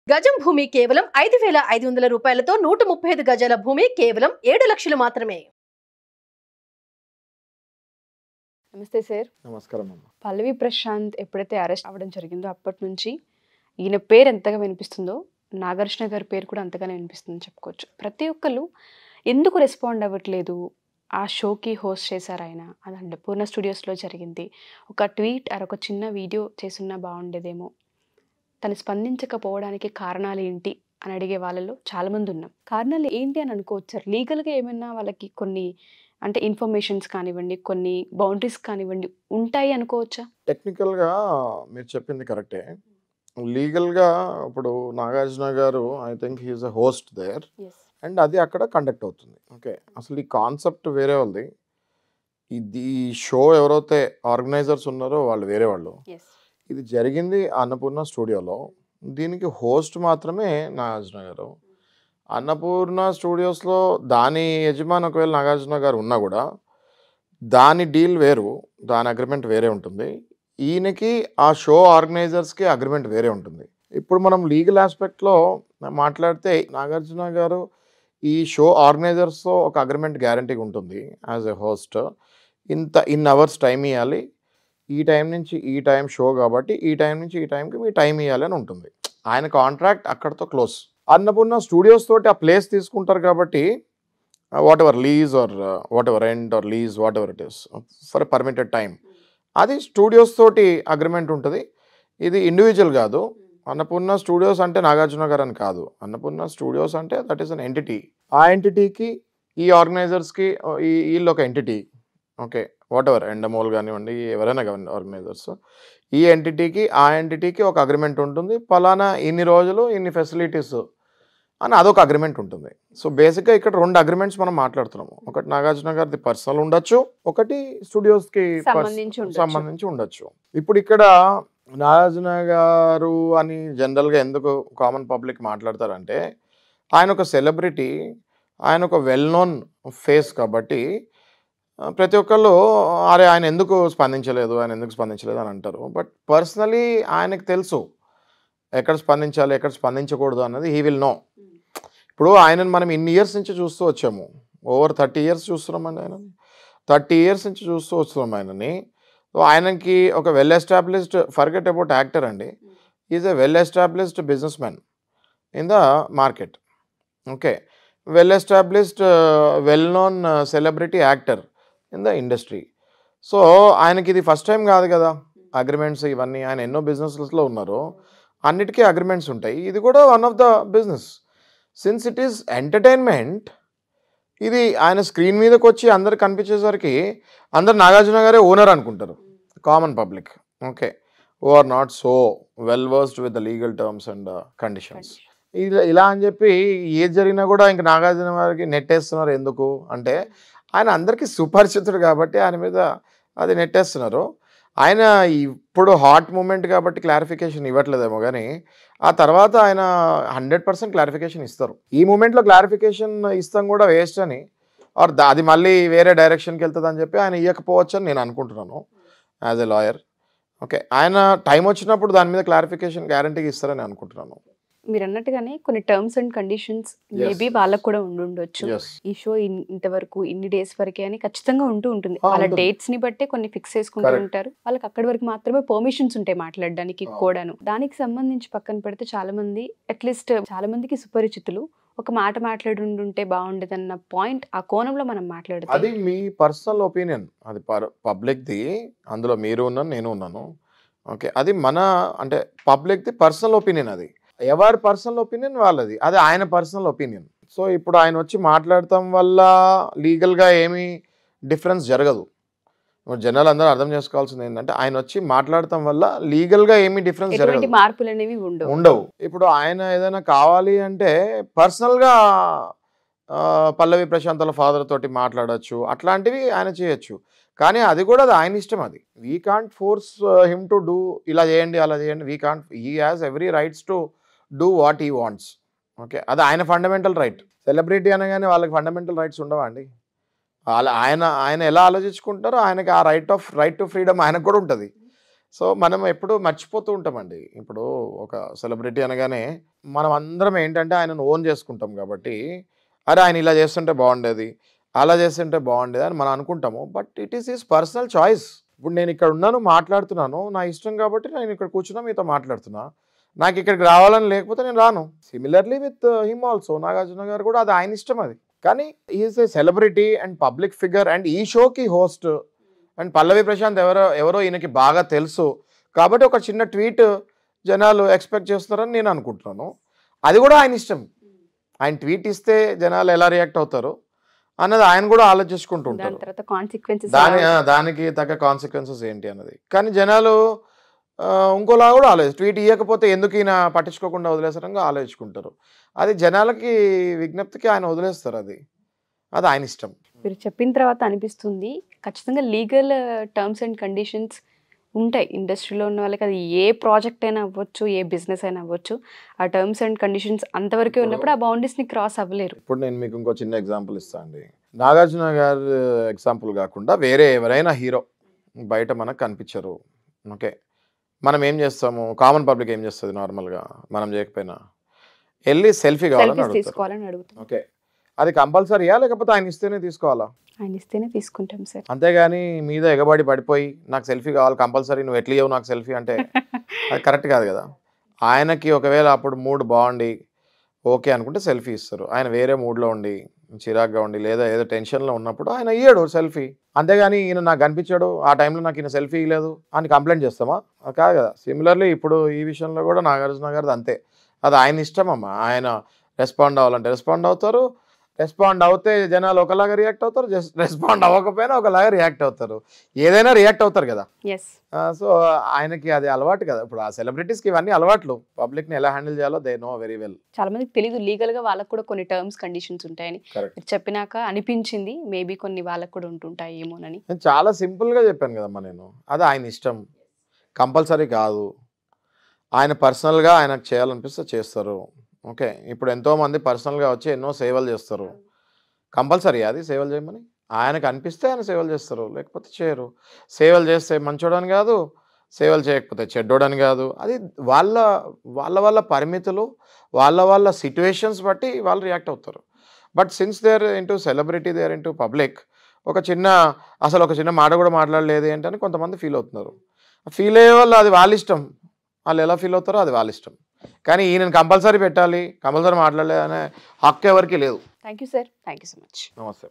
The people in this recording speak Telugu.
గజం భూమి కేవలం 5,500 రూపాయలతో 135 గజాల భూమి కేవలం 7 లక్షలు మాత్రమే. నమస్తే సార్. నమస్కారం అమ్మ. పల్లవి ప్రశాంత్ ఎప్పుడైతే అరెస్ట్ అవ్వడం జరిగిందో అప్పటి నుంచి ఈయన పేరు ఎంతగా వినిపిస్తుందో నాగార్జున గారి పేరు కూడా అంతగానే వినిపిస్తుందని చెప్పుకోవచ్చు. ప్రతి ఒక్కళ్ళు ఎందుకు రెస్పాండ్ అవ్వట్లేదు, ఆ షోకి హోస్ట్ చేశారు ఆయన, అదండి పూర్ణ స్టూడియోస్లో జరిగింది, ఒక ట్వీట్ ఒక చిన్న వీడియో చేసున్నా బాగుండేదేమో, తను స్పందించకపోవడానికి కారణాలు ఏంటి అని అడిగే వాళ్ళలో చాలామంది ఉన్నాం. కారణాలు ఏంటి అని అనుకోవచ్చు. లీగల్గా ఏమైనా వాళ్ళకి కొన్ని అంటే ఇన్ఫర్మేషన్స్ కానివ్వండి, కొన్ని బౌండరీస్ కానివ్వండి ఉంటాయి అనుకోవచ్చా? టెక్నికల్గా మీరు చెప్పింది కరెక్టే. లీగల్గా ఇప్పుడు నాగార్జున గారు I think he is a host there and అది అక్కడ కండక్ట్ అవుతుంది. ఓకే, అసలు ఈ కాన్సెప్ట్ వేరే వాళ్ళది. ఈ షో ఎవరైతే ఆర్గనైజర్స్ ఉన్నారో వాళ్ళు వేరే వాళ్ళు. ఇది జరిగింది అన్నపూర్ణ స్టూడియోలో. దీనికి హోస్ట్ మాత్రమే నాగార్జున గారు. అన్నపూర్ణ స్టూడియోస్లో దాని యజమాని ఒకవేళ నాగార్జున గారు ఉన్నా కూడా దాని డీల్ వేరు, దాని అగ్రిమెంట్ వేరే ఉంటుంది. ఈయనకి ఆ షో ఆర్గనైజర్స్కి అగ్రిమెంట్ వేరే ఉంటుంది. ఇప్పుడు మనం లీగల్ ఆస్పెక్ట్లో మాట్లాడితే నాగార్జున గారు ఈ షో ఆర్గనైజర్స్తో ఒక అగ్రిమెంట్ గ్యారంటీగా ఉంటుంది. As a host in hours time ఇవ్వాలి, ఈ టైం నుంచి ఈ టైం షో కాబట్టి ఈ టైం నుంచి ఈ టైంకి మీ టైం ఇవ్వాలి అని ఉంటుంది. ఆయన కాంట్రాక్ట్ అక్కడితో క్లోజ్. అన్నపూర్ణ స్టూడియోస్ తోటి ఆ ప్లేస్ తీసుకుంటారు కాబట్టి what ever lease or what ever rent are lease what ever it is for permitted time, అది స్టూడియోస్ తోటి అగ్రిమెంట్ ఉంటుంది. ఇది ఇండివిజువల్ కాదు. అన్నపూర్ణ స్టూడియోస్ అంటే నాగార్జున గారు అని కాదు. అన్నపూర్ణ స్టూడియోస్ అంటే దట్ ఈస్ అన్ ఎంటిటీ. ఆ ఎంటిటీకి ఈ ఆర్గనైజర్స్కి వీళ్ళు ఒక entity. Okay, what ever Endemol కానివ్వండి, ఎవరైనా కానివ్వండి ఆర్గనైజర్స్, ఈ ఎంటిటీకి ఆ ఎంటిటీకి ఒక అగ్రిమెంట్ ఉంటుంది. పలానా ఇన్ని రోజులు ఇన్ని ఫెసిలిటీస్ అని అదొక అగ్రిమెంట్ ఉంటుంది. సో బేసిక్గా ఇక్కడ రెండు అగ్రిమెంట్స్ మనం మాట్లాడుతున్నాము. ఒకటి నాగార్జున గారిది పర్సనల్ ఉండొచ్చు, ఒకటి స్టూడియోస్కి సంబంధించి ఉండొచ్చు. ఇప్పుడు ఇక్కడ నాగార్జున గారు అని జనరల్గా ఎందుకు కామన్ పబ్లిక్ మాట్లాడతారంటే ఆయన ఒక సెలబ్రిటీ, ఆయన ఒక వెల్ నోన్ ఫేస్ కాబట్టి ప్రతి ఒక్కళ్ళు అరే ఆయన ఎందుకు స్పందించలేదు అని అంటారు. బట్ పర్సనలీ ఆయనకు తెలుసు ఎక్కడ స్పందించాలి ఎక్కడ స్పందించకూడదు అన్నది హీ విల్ నో. ఇప్పుడు ఆయనను మనం ఇన్ని ఇయర్స్ నుంచి చూస్తూ వచ్చాము, ఓవర్ 30 years చూస్తున్నామండి ఆయనని. 30 years నుంచి చూస్తూ వస్తున్నాం ఆయనని. ఆయనకి ఒక well established, forget about actor అండి, is a well established businessman in the market. Okay, well established well known celebrity actor in the industry. So ఆయనకి ఇది ఫస్ట్ టైం కాదు కదా అగ్రిమెంట్స్ ఇవన్నీ. ఆయన ఎన్నో బిజినెస్లో ఉన్నారు, అన్నిటికీ అగ్రిమెంట్స్ ఉంటాయి. ఇది కూడా one of the business. Since it is entertainment, ఇది ఆయన స్క్రీన్ మీదకి వచ్చి అందరు కనిపించేసరికి అందరు నాగార్జున గారే ఓనర్ అనుకుంటారు common public. Okay, who are not so well versed with the legal terms and conditions. ఇలా అని చెప్పి ఏది జరిగినా కూడా ఇంక నాగార్జున గారికి నెట్టేస్తున్నారు. ఎందుకు అంటే ఆయన అందరికీ సుపరిచితుడు కాబట్టి ఆయన మీద అది నెట్టేస్తున్నారు. ఆయన ఇప్పుడు హాట్ మూమెంట్ కాబట్టి క్లారిఫికేషన్ ఇవ్వట్లేదేమో, కానీ ఆ తర్వాత ఆయన 100% క్లారిఫికేషన్ ఇస్తారు. ఈ మూమెంట్లో క్లారిఫికేషన్ ఇస్తాం కూడా వేస్ట్ అని, ఆర్ అది మళ్ళీ వేరే డైరెక్షన్కి వెళ్తుంది అని చెప్పి ఆయన ఇవ్వకపోవచ్చు అని నేను అనుకుంటున్నాను యాజ్ ఎ లాయర్. ఓకే, ఆయన టైం వచ్చినప్పుడు దాని మీద క్లారిఫికేషన్ గ్యారంటీగా ఇస్తారని అనుకుంటున్నాను. మీరు అన్నట్టుగానే కొన్ని టర్మ్స్ అండ్ కండిషన్స్ మేబీ వాళ్ళకు కూడా ఉండొచ్చు. ఈ షో ఇంతవరకు ఇన్ని డేస్ వరకే అని ఖచ్చితంగా ఉంటుంది. వాళ్ళ డేట్స్ ని బట్టే కొన్ని ఫిక్స్ చేసుకుంటూ ఉంటారు. వాళ్ళకి అక్కడి వరకు మాత్రమే పర్మిషన్స్ ఉంటాయి మాట్లాడడానికి కూడాను. దానికి సంబంధించి పక్కన పెడితే చాలా మంది అట్లీస్ట్ చాలా మందికి సుపరిచితులు ఒక మాట మాట్లాడుంటే బాగుండేదన్న పాయింట్, ఆ కోణంలో మనం మాట్లాడుతాం. అది మీ పర్సనల్ ఒపీనియన్, అది పబ్లిక్ది. అందులో మీరు ఉన్నాను, నేను ఉన్నాను. ఓకే, అది మన అంటే పబ్లిక్ది పర్సనల్ ఒపీనియన్. అది ఎవరి పర్సనల్ ఒపీనియన్ వాళ్ళది, అది ఆయన పర్సనల్ ఒపీనియన్. సో ఇప్పుడు ఆయన వచ్చి మాట్లాడటం వల్ల లీగల్గా ఏమీ డిఫరెన్స్ జరగదు. జనాలు అందరూ అర్థం చేసుకోవాల్సింది ఏంటంటే ఆయన వచ్చి మాట్లాడటం వల్ల లీగల్గా ఏమీ డిఫరెన్స్ జరగదు, మార్పులు అనేవి ఉండవు. ఇప్పుడు ఆయన ఏదైనా కావాలి అంటే పర్సనల్గా పల్లవి ప్రశాంత్ వాళ్ళ ఫాదర్ తోటి మాట్లాడచ్చు, అట్లాంటివి ఆయన చేయొచ్చు. కానీ అది కూడా అది ఆయన ఇష్టం. అది we can't force him to do ఇలా చేయండి అలా చేయండి. We can't, he has every rights to do what he wants. Okay, అది ఆయన ఫండమెంటల్ రైట్. సెలబ్రిటీ అనగానే వాళ్ళకి ఫండమెంటల్ రైట్స్ ఉండవా అండి? ఆయన ఎలా ఆలోచించుకుంటారో ఆయనకి ఆ రైట్ టు ఫ్రీడమ్ ఆయనకు కూడా ఉంటుంది. సో మనం ఎప్పుడు మర్చిపోతూ ఉంటామండి. ఇప్పుడు ఒక సెలబ్రిటీ అనగానే మనం అందరం ఏంటంటే ఆయనను ఓన్ చేసుకుంటాం కాబట్టి, అరే ఆయన ఇలా చేస్తుంటే బాగుండేది, అలా చేస్తుంటే బాగుండేది అని మనం అనుకుంటాము. But it is his personal choice. ఇప్పుడు నేను ఇక్కడ ఉన్నాను, మాట్లాడుతున్నాను, నా ఇష్టం కాబట్టి నేను ఇక్కడ కూర్చున్నా మీతో మాట్లాడుతున్నా. నాకు ఇక్కడికి రావాలని లేకపోతే నేను రాను. Similarly with him also, Nagarjuna గారు కూడా అది ఆయన ఇష్టం అది. కానీ is a celebrity and public figure and ఈ షోకి హోస్ట్ అండ్ పల్లవి ప్రశాంత్ ఎవరో ఈయనకి బాగా తెలుసు కాబట్టి ఒక చిన్న ట్వీట్ జనాలు ఎక్స్పెక్ట్ చేస్తున్నారని నేను అనుకుంటున్నాను. అది కూడా ఆయన ఇష్టం. ఆయన ట్వీట్ ఇస్తే జనాలు ఎలా రియాక్ట్ అవుతారు అన్నది ఆయన కూడా ఆలోచించుకుంటూ ఉంటారు. దానికి తగ్గ కాన్సిక్వెన్సెస్ ఏంటి అన్నది. కానీ జనాలు ఇంకోలా కూడా ట్వీట్ ఇవ్వకపోతే ఎందుకు ఈయన పట్టించుకోకుండా వదిలేసారంగా ఆలోచించుకుంటారు. అది జనాలకి విజ్ఞప్తికి ఆయన వదిలేస్తారు. అది ఆయన ఇష్టం. మీరు చెప్పిన తర్వాత అనిపిస్తుంది ఖచ్చితంగా లీగల్ టర్మ్స్ అండ్ కండిషన్స్ ఉంటాయి ఇండస్ట్రీలో ఉన్న వాళ్ళకి. అది ఏ ప్రాజెక్ట్ అయినా అవ్వచ్చు, ఏ బిజినెస్ అయినా అవ్వచ్చు, ఆ టర్మ్స్ అండ్ కండిషన్స్ అంతవరకే ఉన్నప్పుడు ఆ బౌండరీస్ని క్రాస్ అవ్వలేరు. ఇప్పుడు నేను మీకు ఇంకో చిన్న ఎగ్జాంపుల్ ఇస్తాను అండి. నాగార్జున గారు ఎగ్జాంపుల్ కాకుండా వేరే ఎవరైనా హీరో బయట మనకు కనిపించరు. ఓకే, మనం ఏం చేస్తాము, కామన్ పబ్లిక్ ఏం చేస్తుంది నార్మల్గా, మనం చేయకపోయినా వెళ్ళి సెల్ఫీ తీసుకోవాలని అడుగుతాం. ఓకే, అది కంపల్సరీయా లేకపోతే ఆయన ఇస్తేనే తీసుకోవాలా? ఆయన ఇస్తేనే తీసుకుంటాం సార్. అంతేగాని మీద ఎగబడి పడిపోయి నాకు సెల్ఫీ కావాలి కంపల్సరీ, నువ్వు ఎట్లా ఇవ్వవు నాకు సెల్ఫీ అంటే అది కరెక్ట్ కాదు కదా. ఆయనకి ఒకవేళ అప్పుడు మూడ్ బాగుండి ఓకే అనుకుంటే సెల్ఫీ ఇస్తారు. ఆయన వేరే మూడ్లో ఉండి చిరాగ్గా ఉండి లేదా ఏదో టెన్షన్లో ఉన్నప్పుడు ఆయన ఇయ్యాడు సెల్ఫీ. అంతేగాని ఈయన నాకు కనిపించాడు ఆ టైంలో నాకు ఈయన సెల్ఫీ ఇవ్వలేదు అని కంప్లైంట్ చేస్తామా? కాదు కదా. సిమిలర్లీ ఇప్పుడు ఈ విషయంలో కూడా నాగార్జున గారిది అంతే. అది ఆయన ఇష్టం అమ్మా. ఆయన రెస్పాండ్ అవ్వాలంటే రెస్పాండ్ అవుతారు. రెస్పాండ్ అవుతే జనాలు ఒకలాగా రియాక్ట్ అవుతారు, రెస్పాండ్ అవ్వకపోయినా ఒకలాగా రియాక్ట్ అవుతారు. ఏదైనా రియాక్ట్ అవుతారు కదా. సో ఆయనకి అది అలవాటు కదా. ఇప్పుడు ఆ సెలబ్రిటీస్కి ఇవన్నీ అలవాట్లు. పబ్లిక్ని ఎలా హ్యాండిల్ చేయాలో దే నో వెరీ వెల్. చాలా మందికి తెలియదు లీగల్గా వాళ్ళకు కూడా కొన్ని టర్మ్స్ కండిషన్స్ ఉంటాయని. చెప్పినాక అనిపించింది మేబీ కొన్ని వాళ్ళకు కూడా ఉంటుంటాయి ఏమోనని. నేను చాలా సింపుల్గా చెప్పాను కదమ్మా నేను. అది ఆయన ఇష్టం, కంపల్సరీ కాదు. ఆయన పర్సనల్గా ఆయనకు చేయాలనిపిస్తే చేస్తారు. ఓకే, ఇప్పుడు ఎంతోమంది పర్సనల్గా వచ్చి ఎన్నో సేవలు చేస్తారు. కంపల్సరీ అది సేవలు చేయమని ఆయనకు అనిపిస్తే ఆయన సేవలు చేస్తారు, లేకపోతే చేయరు. సేవలు చేస్తే మంచోడని కాదు, సేవలు చేయకపోతే చెడ్డోడని కాదు. అది వాళ్ళ వాళ్ళ వాళ్ళ పరిమితులు, వాళ్ళ సిచ్యువేషన్స్ బట్టి వాళ్ళు రియాక్ట్ అవుతారు. But since they are into celebrity, they are into public, అసలు ఒక చిన్న మాట కూడా మాట్లాడలేదు ఏంటని కొంతమంది ఫీల్ అవుతున్నారు. ఫీల్ అయ్యే వాళ్ళు అది వాళ్ళ ఇష్టం. వాళ్ళు ఎలా ఫీల్ అవుతారో అది వాళ్ళ ఇష్టం. కానీ ఈయన కంపల్సరీ పెట్టాలి, కంపల్సరీ మాట్లాడలేదు అనే హక్కు ఎవరికి లేదు. Thank you sir. Thank you so much. నమస్తే.